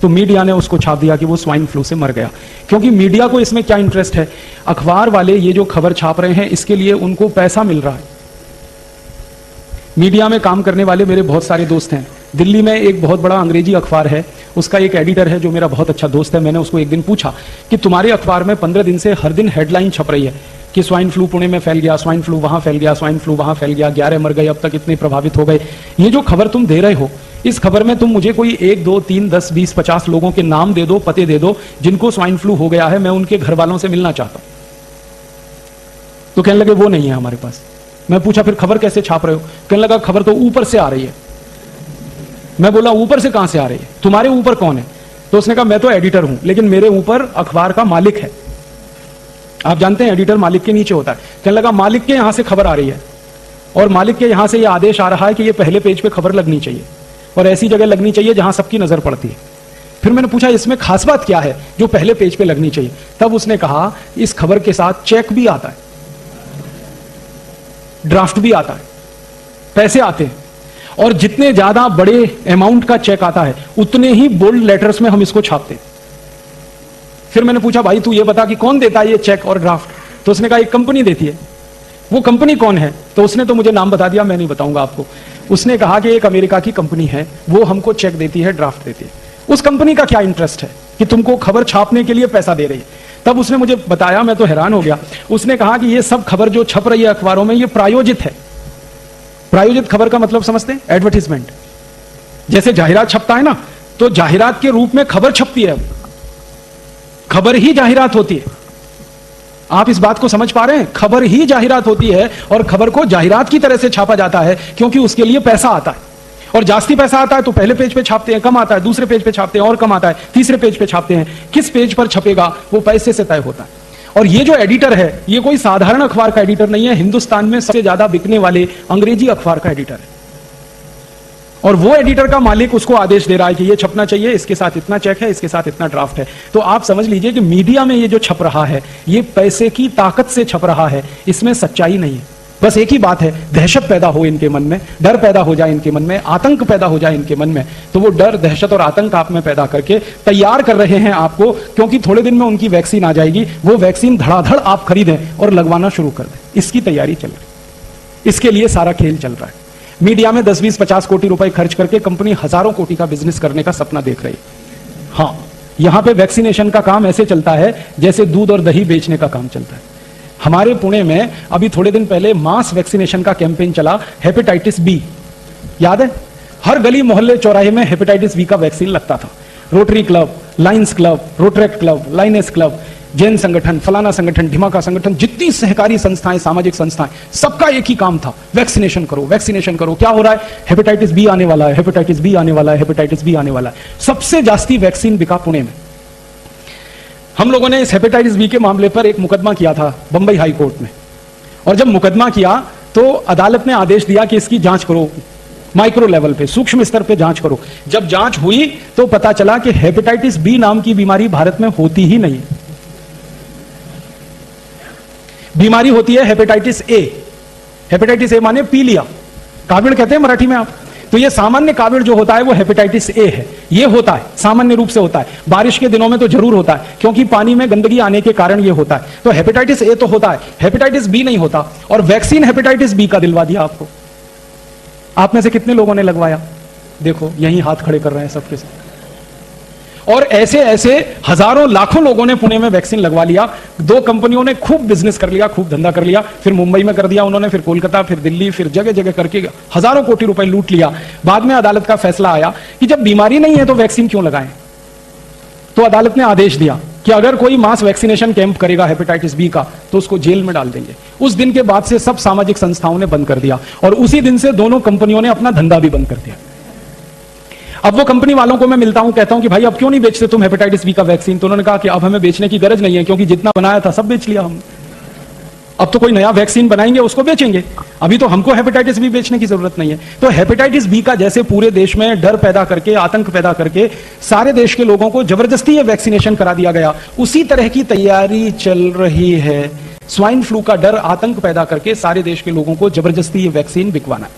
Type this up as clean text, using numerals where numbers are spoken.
तो मीडिया ने उसको छाप दिया कि वो स्वाइन फ्लू से मर गया। क्योंकि मीडिया को इसमें क्या इंटरेस्ट है, अखबार वाले ये जो खबर छाप रहे हैं इसके लिए उनको पैसा मिल रहा है। मीडिया में काम करने वाले मेरे बहुत सारे दोस्त हैं। दिल्ली में एक बहुत बड़ा अंग्रेजी अखबार है, उसका एक एडिटर है जो मेरा बहुत अच्छा दोस्त है। मैंने उसको एक दिन पूछा कि तुम्हारे अखबार में 15 दिन से हर दिन हेडलाइन छप रही है कि स्वाइन फ्लू पुणे में फैल गया, स्वाइन फ्लू वहां फैल गया, स्वाइन फ्लू वहां फैल गया, 11 मर गए, अब तक इतने प्रभावित हो गए। ये जो खबर तुम दे रहे हो, इस खबर में तुम मुझे कोई 1, 2, 3, 10, 20, 50 लोगों के नाम दे दो, पते दे दो जिनको स्वाइन फ्लू हो गया है, मैं उनके घर वालों से मिलना चाहता हूं। तो कहने लगे वो नहीं है हमारे पास। मैं पूछा फिर खबर कैसे छाप रहे हो? कहने लगा खबर तो ऊपर से आ रही है। मैं बोला ऊपर से कहां से आ रही है? तुम्हारे ऊपर कौन है? तो उसने कहा मैं तो एडिटर हूं, लेकिन मेरे ऊपर अखबार का मालिक है। आप जानते हैं एडिटर मालिक के नीचे होता है। कहने लगा मालिक के यहां से खबर आ रही है और मालिक के यहां से यह आदेश आ रहा है कि यह पहले पेज पे खबर लगनी चाहिए और ऐसी जगह लगनी चाहिए जहां सबकी नजर पड़ती है। फिर मैंने पूछा इसमें खास बात क्या है जो पहले पेज पे लगनी चाहिए? तब उसने कहा इस खबर के साथ चेक भी आता है, ड्राफ्ट भी आता है, पैसे आते हैं, और जितने ज्यादा बड़े अमाउंट का चेक आता है उतने ही बोल्ड लेटर्स में हम इसको छापते हैं। फिर मैंने पूछा भाई तू ये बता कि कौन देता है ये चेक और ड्राफ्ट? तो उसने कहा एक कंपनी देती है। वो कंपनी कौन है? तो उसने तो मुझे नाम बता दिया, मैं नहीं बताऊंगा आपको। उसने कहा कि एक अमेरिका की कंपनी है, वो हमको चेक देती है, ड्राफ्ट देती है। उस कंपनी का क्या इंटरेस्ट है कि तुमको खबर छापने के लिए पैसा दे रही है? तब उसने मुझे बताया, मैं तो हैरान हो गया। उसने कहा कि ये सब खबर जो छप रही है अखबारों में ये प्रायोजित है। प्रायोजित खबर का मतलब समझते हैं? एडवर्टीजमेंट। जैसे जाहिरात छपता है ना, तो जाहिरात के रूप में खबर छपती है, खबर ही जाहिरात होती है। आप इस बात को समझ पा रहे हैं? खबर ही जाहिरात होती है और खबर को जाहिरात की तरह से छापा जाता है क्योंकि उसके लिए पैसा आता है। और जास्ती पैसा आता है तो पहले पेज पे छापते हैं, कम आता है दूसरे पेज पे छापते हैं, और कम आता है तीसरे पेज पे छापते हैं। किस पेज पर छपेगा वो पैसे से तय होता है। और ये जो एडिटर है ये कोई साधारण अखबार का एडिटर नहीं है, हिंदुस्तान में सबसे ज्यादा बिकने वाले अंग्रेजी अखबार का एडिटर है। और वो एडिटर का मालिक उसको आदेश दे रहा है कि ये छपना चाहिए, इसके साथ इतना चेक है, इसके साथ इतना ड्राफ्ट है। तो आप समझ लीजिए कि मीडिया में ये जो छप रहा है ये पैसे की ताकत से छप रहा है, इसमें सच्चाई नहीं है। बस एक ही बात है, दहशत पैदा हो इनके मन में, डर पैदा हो जाए इनके मन में, आतंक पैदा हो जाए इनके मन में, तो वो डर, दहशत और आतंक आप में पैदा करके तैयार कर रहे हैं आपको, क्योंकि थोड़े दिन में उनकी वैक्सीन आ जाएगी। वो वैक्सीन धड़ाधड़ आप खरीदें और लगवाना शुरू कर दें, इसकी तैयारी चल रही। इसके लिए सारा खेल चल रहा है। मीडिया में 10, 20, 50 कोटी रुपए खर्च करके कंपनी हजारों कोटि का बिजनेस करने का सपना देख रही है। हाँ, यहां पे वैक्सीनेशन का काम ऐसे चलता है जैसे दूध और दही बेचने का काम चलता है। हमारे पुणे में अभी थोड़े दिन पहले मास वैक्सीनेशन का कैंपेन चला, हेपेटाइटिस बी, याद है? हर गली मोहल्ले चौराहे में हेपेटाइटिस बी का वैक्सीन लगता था। Rotary Club, Lions Club, Rotaract Club, Lioness Club, Jain संगठन, फलाना संगठन, ढिमाका संगठन, जितनी सहकारी संस्थाएं, सामाजिक संस्थाएं, सबका एक ही काम था, वैक्सीनेशन करो, वैक्सीनेशन करो। क्या हो रहा है? हेपेटाइटिस बी आने वाला है, हेपेटाइटिस बी आने वाला है, हेपेटाइटिस बी आने वाला है। सबसे जास्ती वैक्सीन बिका पुणे में। हम लोगों ने इस हेपेटाइटिस बी के मामले पर एक मुकदमा किया था बंबई हाई कोर्ट में, और जब मुकदमा किया तो अदालत ने आदेश दिया कि इसकी जांच करो, माइक्रो लेवल पे, सूक्ष्म स्तर पे जांच करो। जब जांच हुई तो पता चला कि हेपेटाइटिस बी नाम की बीमारी भारत में होती ही नहीं। बीमारी होती है हेपेटाइटिस ए। हेपेटाइटिस ए माने पीलिया, काविड़ कहते हैं मराठी में आप। तो ये सामान्य काविड़ जो होता है वो हेपेटाइटिस ए है। ये होता है, सामान्य रूप से होता है, बारिश के दिनों में तो जरूर होता है क्योंकि पानी में गंदगी आने के कारण ये होता है। तो हेपेटाइटिस ए तो होता है, हेपेटाइटिस बी नहीं होता। और वैक्सीन हेपेटाइटिस बी का दिलवा दिया आपको। आप में से कितने लोगों ने लगवाया? देखो यही हाथ खड़े कर रहे हैं सबके साथ। और ऐसे ऐसे हजारों लाखों लोगों ने पुणे में वैक्सीन लगवा लिया। 2 कंपनियों ने खूब बिजनेस कर लिया, खूब धंधा कर लिया। फिर मुंबई में कर दिया उन्होंने, फिर कोलकाता, फिर दिल्ली, फिर जगह जगह करके हजारों कोटि रुपए लूट लिया। बाद में अदालत का फैसला आया कि जब बीमारी नहीं है तो वैक्सीन क्यों लगाएं। तो अदालत ने आदेश दिया कि अगर कोई मास वैक्सीनेशन कैंप करेगा हेपेटाइटिस बी का तो उसको जेल में डाल देंगे। उस दिन के बाद से सब सामाजिक संस्थाओं ने बंद कर दिया और उसी दिन से दोनों कंपनियों ने अपना धंधा भी बंद कर दिया। अब वो कंपनी वालों को मैं मिलता हूं, कहता हूं कि भाई अब क्यों नहीं बेचते तुम हेपेटाइटिस बी का वैक्सीन? तो उन्होंने कहा कि अब हमें बेचने की गरज नहीं है क्योंकि जितना बनाया था सब बेच लिया हमने। अब तो कोई नया वैक्सीन बनाएंगे उसको बेचेंगे, अभी तो हमको हेपेटाइटिस बी बेचने की जरूरत नहीं है। तो हेपेटाइटिस बी का जैसे पूरे देश में डर पैदा करके, आतंक पैदा करके सारे देश के लोगों को जबरदस्ती ये वैक्सीनेशन करा दिया गया, उसी तरह की तैयारी चल रही है। स्वाइन फ्लू का डर, आतंक पैदा करके सारे देश के लोगों को जबरदस्ती ये वैक्सीन बिकवाना।